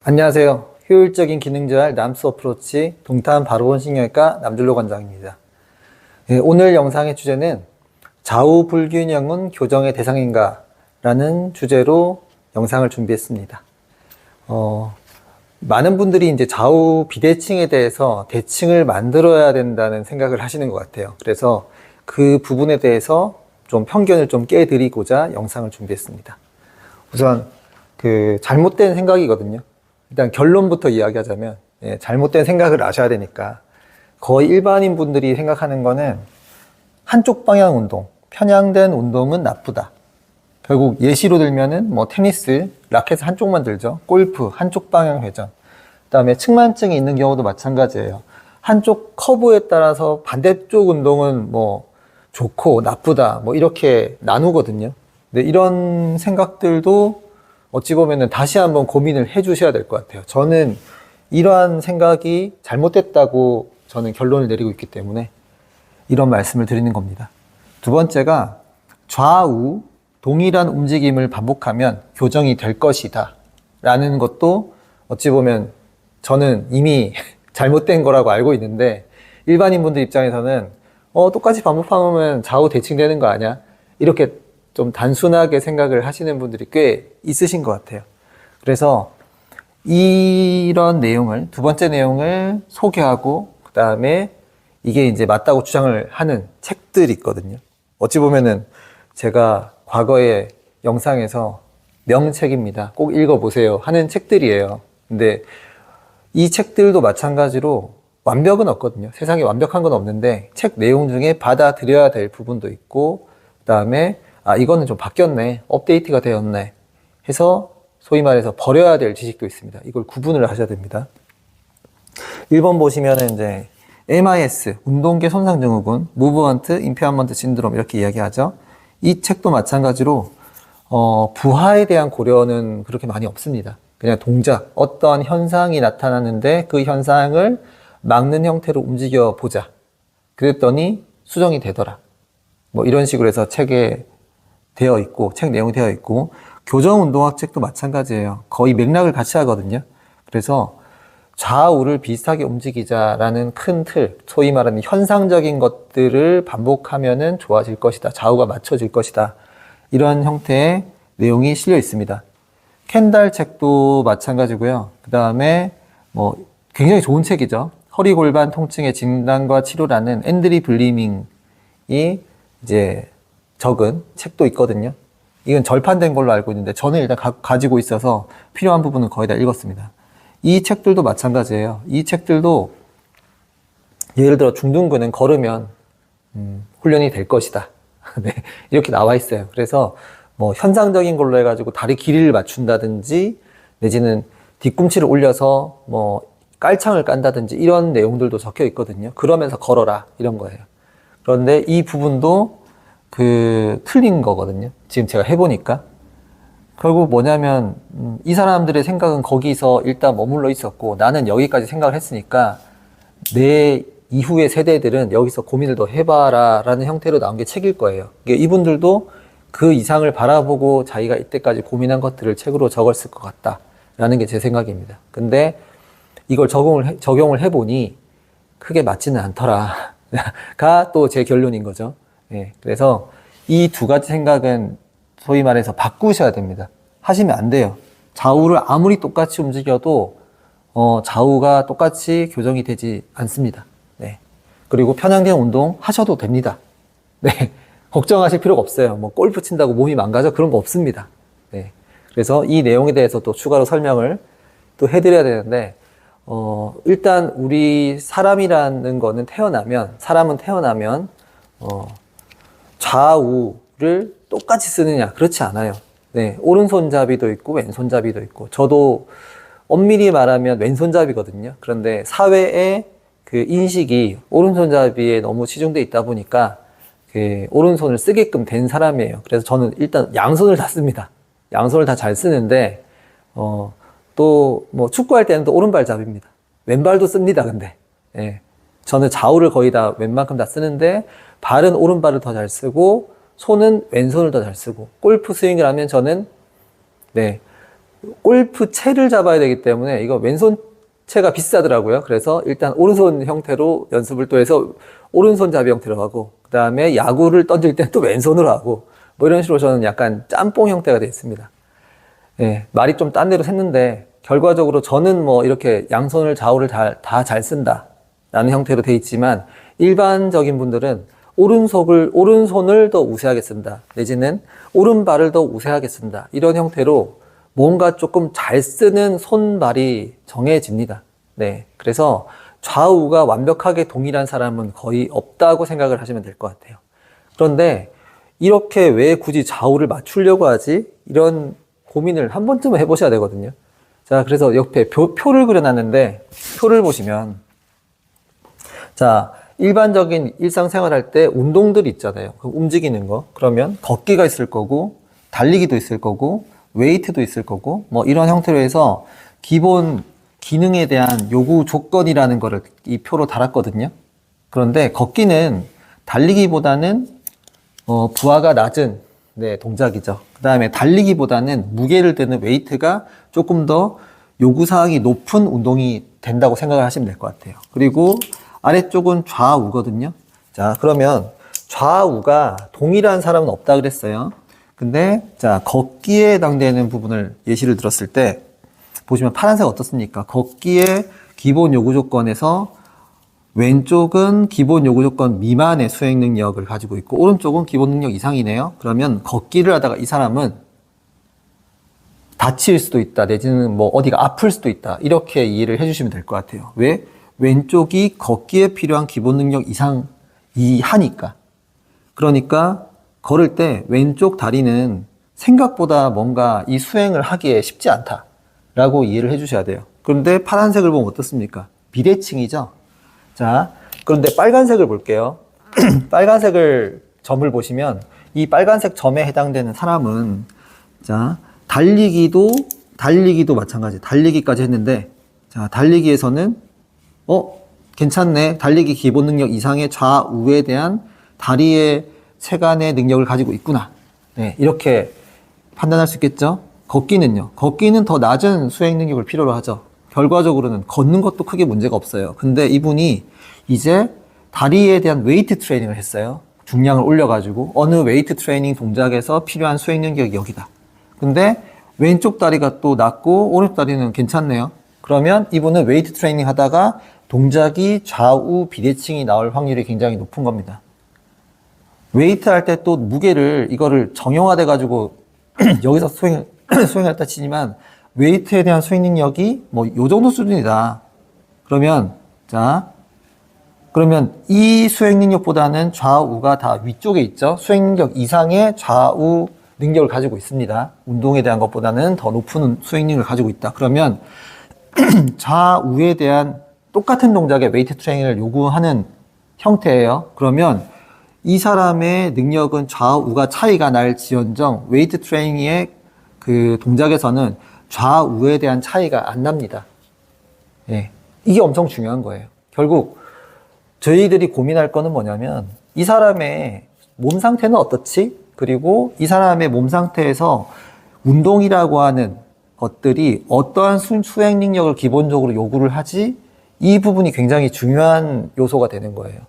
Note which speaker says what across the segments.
Speaker 1: 안녕하세요. 효율적인 기능 조절 남스 어프로치 동탄 바로원신경외과 남준로 관장입니다. 오늘 영상의 주제는 좌우 불균형은 교정의 대상인가? 라는 주제로 영상을 준비했습니다. 많은 분들이 이제 좌우 비대칭에 대해서 대칭을 만들어야 된다는 생각을 하시는 것 같아요. 그래서 그 부분에 대해서 좀 편견을 좀 깨드리고자 영상을 준비했습니다. 우선 잘못된 생각이거든요. 일단 결론부터 이야기하자면 잘못된 생각을 아셔야 되니까 거의 일반인 분들이 생각하는 거는 한쪽 방향 운동, 편향된 운동은 나쁘다. 결국 예시로 들면은 테니스, 라켓 한쪽만 들죠. 골프, 한쪽 방향 회전. 그다음에 측만증이 있는 경우도 마찬가지예요. 한쪽 커브에 따라서 반대쪽 운동은 좋고 나쁘다. 이렇게 나누거든요. 근데 이런 생각들도 어찌 보면은 다시 한번 고민을 해 주셔야 될 것 같아요. 저는 이러한 생각이 잘못됐다고 저는 결론을 내리고 있기 때문에 이런 말씀을 드리는 겁니다. 두 번째가 좌우 동일한 움직임을 반복하면 교정이 될 것이다 라는 것도 어찌 보면 저는 이미 잘못된 거라고 알고 있는데 일반인 분들 입장에서는 똑같이 반복하면 좌우 대칭되는 거 아니야? 이렇게 좀 단순하게 생각을 하시는 분들이 꽤 있으신 것 같아요. 그래서 이런 내용을, 두 번째 내용을 소개하고, 그 다음에 이게 이제 맞다고 주장을 하는 책들이 있거든요. 어찌 보면은 제가 과거에 영상에서 명책입니다. 꼭 읽어보세요 하는 책들이에요. 근데 이 책들도 마찬가지로 완벽은 없거든요. 세상에 완벽한 건 없는데 책 내용 중에 받아들여야 될 부분도 있고, 그 다음에 이거는 좀 바뀌었네, 업데이트가 되었네 해서 소위 말해서 버려야 될 지식도 있습니다. 이걸 구분을 하셔야 됩니다. 1번 보시면은 이제 MIS, 운동계 손상증후군, 무브먼트 임페어먼트 신드롬 이렇게 이야기하죠. 이 책도 마찬가지로 부하에 대한 고려는 그렇게 많이 없습니다. 그냥 동작, 어떠한 현상이 나타나는데 그 현상을 막는 형태로 움직여 보자. 그랬더니 수정이 되더라. 이런 식으로 해서 책에 되어 있고, 책 내용이 되어 있고, 교정운동학 책도 마찬가지예요. 거의 맥락을 같이 하거든요. 그래서 좌우를 비슷하게 움직이자라는 큰 틀, 소위 말하는 현상적인 것들을 반복하면은 좋아질 것이다. 좌우가 맞춰질 것이다. 이런 형태의 내용이 실려 있습니다. 켄달 책도 마찬가지고요. 그 다음에 굉장히 좋은 책이죠. 허리 골반 통증의 진단과 치료라는 앤드리 블리밍이 이제 적은 책도 있거든요. 이건 절판된 걸로 알고 있는데 저는 일단 가지고 있어서 필요한 부분은 거의 다 읽었습니다. 이 책들도 마찬가지예요. 이 책들도 예를 들어 중둔근은 걸으면 훈련이 될 것이다. 네, 이렇게 나와 있어요. 그래서 현상적인 걸로 해가지고 다리 길이를 맞춘다든지 내지는 뒤꿈치를 올려서 깔창을 깐다든지 이런 내용들도 적혀 있거든요. 그러면서 걸어라 이런 거예요. 그런데 이 부분도 틀린 거거든요. 지금 제가 해보니까. 결국 뭐냐면, 이 사람들의 생각은 거기서 일단 머물러 있었고, 나는 여기까지 생각을 했으니까, 내 이후의 세대들은 여기서 고민을 더 해봐라, 라는 형태로 나온 게 책일 거예요. 이분들도 그 이상을 바라보고 자기가 이때까지 고민한 것들을 책으로 적었을 것 같다, 라는 게 제 생각입니다. 근데 이걸 적용을 해보니, 크게 맞지는 않더라, 가 또 제 결론인 거죠. 예, 그래서 이 두 가지 생각은 소위 말해서 바꾸셔야 됩니다. 하시면 안 돼요. 좌우를 아무리 똑같이 움직여도 좌우가 똑같이 교정이 되지 않습니다. 네. 그리고 편향된 운동 하셔도 됩니다. 네. 걱정하실 필요가 없어요. 골프 친다고 몸이 망가져? 그런 거 없습니다. 네. 그래서 이 내용에 대해서 또 추가로 설명을 또 해드려야 되는데 일단 우리 사람이라는 거는 사람은 태어나면 좌우를 똑같이 쓰느냐? 그렇지 않아요. 네, 오른손잡이도 있고 왼손잡이도 있고 저도 엄밀히 말하면 왼손잡이거든요. 그런데 사회의 인식이 오른손잡이에 너무 치중돼 있다 보니까 오른손을 쓰게끔 된 사람이에요. 그래서 저는 일단 양손을 다 씁니다. 양손을 다 잘 쓰는데 또 축구할 때는 또 오른발잡이입니다. 왼발도 씁니다. 근데 저는 좌우를 거의 다 웬만큼 다 쓰는데 발은 오른발을 더 잘 쓰고 손은 왼손을 더 잘 쓰고 골프 스윙을 하면 저는 골프 채를 잡아야 되기 때문에 이거 왼손 채가 비싸더라고요. 그래서 일단 오른손 형태로 연습을 또 해서 오른손잡이 형태로 하고, 그 다음에 야구를 던질 때 또 왼손으로 하고, 뭐 이런 식으로 저는 약간 짬뽕 형태가 되어 있습니다. 예, 말이 좀 딴 데로 샜는데, 결과적으로 저는 뭐 이렇게 양손을 좌우를 다 잘 쓴다 라는 형태로 되어 있지만, 일반적인 분들은 오른손을 더 우세하게 쓴다, 내지는 오른발을 더 우세하게 쓴다, 이런 형태로 뭔가 조금 잘 쓰는 손발이 정해집니다. 네, 그래서 좌우가 완벽하게 동일한 사람은 거의 없다고 생각을 하시면 될 것 같아요. 그런데 이렇게 왜 굳이 좌우를 맞추려고 하지? 이런 고민을 한 번쯤은 해보셔야 되거든요. 자, 그래서 옆에 표를 그려놨는데, 표를 보시면, 자, 일반적인 일상생활 할 때 운동들이 있잖아요. 움직이는 거. 그러면 걷기가 있을 거고, 달리기도 있을 거고, 웨이트도 있을 거고, 뭐 이런 형태로 해서 기본 기능에 대한 요구 조건이라는 거를 이 표로 달았거든요. 그런데 걷기는 달리기보다는 부하가 낮은 동작이죠. 그 다음에 달리기보다는 무게를 드는 웨이트가 조금 더 요구사항이 높은 운동이 된다고 생각을 하시면 될 것 같아요. 그리고 아래쪽은 좌우거든요. 자, 그러면 좌우가 동일한 사람은 없다 그랬어요. 근데 자, 걷기에 해당되는 부분을 예시를 들었을 때 보시면 파란색 어떻습니까? 걷기의 기본 요구 조건에서 왼쪽은 기본 요구 조건 미만의 수행 능력을 가지고 있고, 오른쪽은 기본 능력 이상이네요. 그러면 걷기를 하다가 이 사람은 다칠 수도 있다, 내지는 뭐 어디가 아플 수도 있다, 이렇게 이해를 해주시면 될 것 같아요. 왜? 왼쪽이 걷기에 필요한 기본 능력 이하니까. 그러니까 걸을 때 왼쪽 다리는 생각보다 뭔가 이 수행을 하기에 쉽지 않다라고 이해를 해주셔야 돼요. 그런데 파란색을 보면 어떻습니까? 비대칭이죠. 자, 그런데 빨간색을 볼게요. 빨간색을 점을 보시면 이 빨간색 점에 해당되는 사람은, 자, 달리기도 마찬가지. 달리기까지 했는데, 자, 달리기에서는 괜찮네. 달리기 기본 능력 이상의 좌우에 대한 다리의 체간의 능력을 가지고 있구나. 네, 이렇게 판단할 수 있겠죠? 걷기는요. 걷기는 더 낮은 수행 능력을 필요로 하죠. 결과적으로는 걷는 것도 크게 문제가 없어요. 근데 이분이 이제 다리에 대한 웨이트 트레이닝을 했어요. 중량을 올려가지고 어느 웨이트 트레이닝 동작에서 필요한 수행 능력이 여기다. 근데 왼쪽 다리가 또 낮고 오른쪽 다리는 괜찮네요. 그러면 이분은 웨이트 트레이닝 하다가 동작이 좌우 비대칭이 나올 확률이 굉장히 높은 겁니다. 웨이트 할 때 또 무게를 이거를 정형화돼 가지고 여기서 수행했다 치지만 웨이트에 대한 수행 능력이 뭐 요 정도 수준이다. 그러면 그러면 이 수행 능력보다는 좌우가 다 위쪽에 있죠. 수행 능력 이상의 좌우 능력을 가지고 있습니다. 운동에 대한 것보다는 더 높은 수행 능력을 가지고 있다. 그러면 좌우에 대한 똑같은 동작의 웨이트 트레이닝을 요구하는 형태예요. 그러면 이 사람의 능력은 좌우가 차이가 날지언정 웨이트 트레이닝의 그 동작에서는 좌우에 대한 차이가 안 납니다. 예, 이게 엄청 중요한 거예요. 결국 저희들이 고민할 거는 뭐냐면 이 사람의 몸 상태는 어떻지? 그리고 이 사람의 몸 상태에서 운동이라고 하는 것들이 어떠한 수행 능력을 기본적으로 요구를 하지? 이 부분이 굉장히 중요한 요소가 되는 거예요.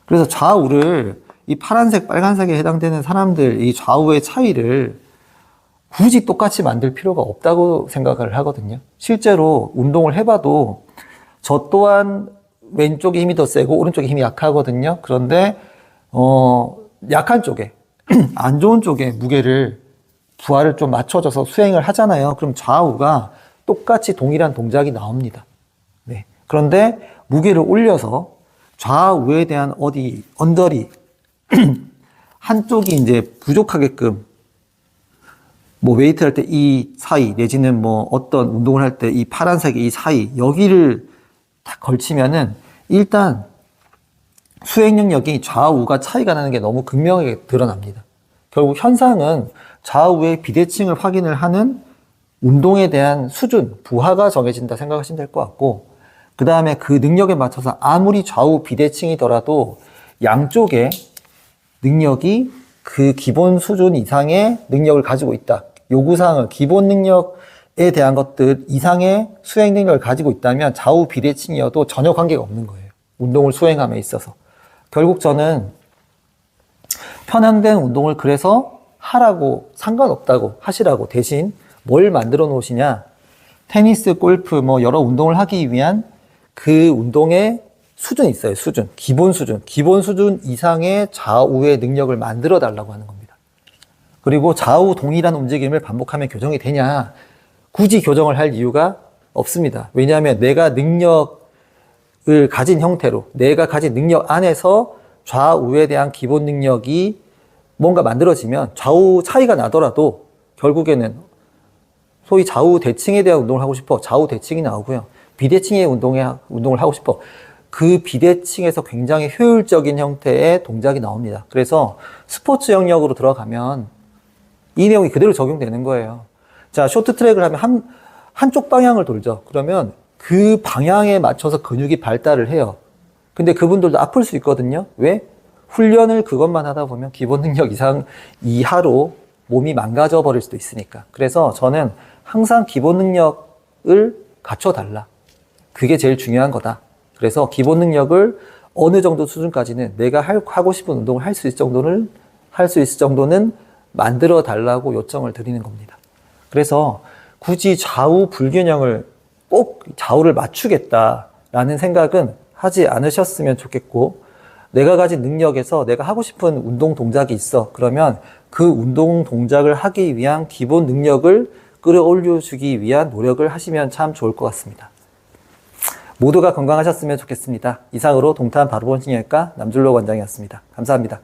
Speaker 1: 그래서 좌우를 이 파란색, 빨간색에 해당되는 사람들 이 좌우의 차이를 굳이 똑같이 만들 필요가 없다고 생각을 하거든요. 실제로 운동을 해봐도 저 또한 왼쪽에 힘이 더 세고 오른쪽에 힘이 약하거든요. 그런데 약한 쪽에 안 좋은 쪽에 무게를 부하를 좀 맞춰줘서 수행을 하잖아요. 그럼 좌우가 똑같이 동일한 동작이 나옵니다. 네. 그런데 무게를 올려서 좌우에 대한 언저리 한쪽이 이제 부족하게끔 뭐 웨이트 할 때 이 사이 내지는 뭐 어떤 운동을 할 때 이 파란색의 이 사이 여기를 딱 걸치면은 일단 수행 능력이 좌우가 차이가 나는 게 너무 극명하게 드러납니다. 결국 현상은 좌우의 비대칭을 확인을 하는 운동에 대한 수준, 부하가 정해진다 생각하시면 될 것 같고, 그 다음에 그 능력에 맞춰서 아무리 좌우 비대칭이더라도 양쪽의 능력이 그 기본 수준 이상의 능력을 가지고 있다. 요구사항을 기본 능력에 대한 것들 이상의 수행 능력을 가지고 있다면 좌우 비대칭이어도 전혀 관계가 없는 거예요. 운동을 수행함에 있어서. 결국 저는 편향된 운동을 그래서 하라고, 상관없다고 하시라고, 대신 뭘 만들어 놓으시냐, 테니스, 골프, 뭐 여러 운동을 하기 위한 그 운동의 수준이 있어요. 수준, 기본 수준 이상의 좌우의 능력을 만들어 달라고 하는 겁니다. 그리고 좌우 동일한 움직임을 반복하면 교정이 되냐, 굳이 교정을 할 이유가 없습니다. 왜냐하면 내가 능력을 가진 형태로, 내가 가진 능력 안에서 좌우에 대한 기본 능력이 뭔가 만들어지면 좌우 차이가 나더라도 결국에는 소위 좌우 대칭에 대한 운동을 하고 싶어, 좌우 대칭이 나오고요. 비대칭의 운동을 하고 싶어, 그 비대칭에서 굉장히 효율적인 형태의 동작이 나옵니다. 그래서 스포츠 영역으로 들어가면 이 내용이 그대로 적용되는 거예요. 자, 쇼트트랙을 하면 한쪽 방향을 돌죠. 그러면 그 방향에 맞춰서 근육이 발달을 해요. 근데 그분들도 아플 수 있거든요. 왜? 훈련을 그것만 하다 보면 기본 능력 이하로 몸이 망가져 버릴 수도 있으니까. 그래서 저는 항상 기본 능력을 갖춰달라. 그게 제일 중요한 거다. 그래서 기본 능력을 어느 정도 수준까지는 내가 하고 싶은 운동을 할 수 있을 정도는 만들어 달라고 요청을 드리는 겁니다. 그래서 굳이 좌우 불균형을 꼭 좌우를 맞추겠다라는 생각은 하지 않으셨으면 좋겠고, 내가 가진 능력에서 내가 하고 싶은 운동 동작이 있어. 그러면 그 운동 동작을 하기 위한 기본 능력을 끌어올려주기 위한 노력을 하시면 참 좋을 것 같습니다. 모두가 건강하셨으면 좋겠습니다. 이상으로 동탄 바로본식외과 남준로 원장이었습니다. 감사합니다.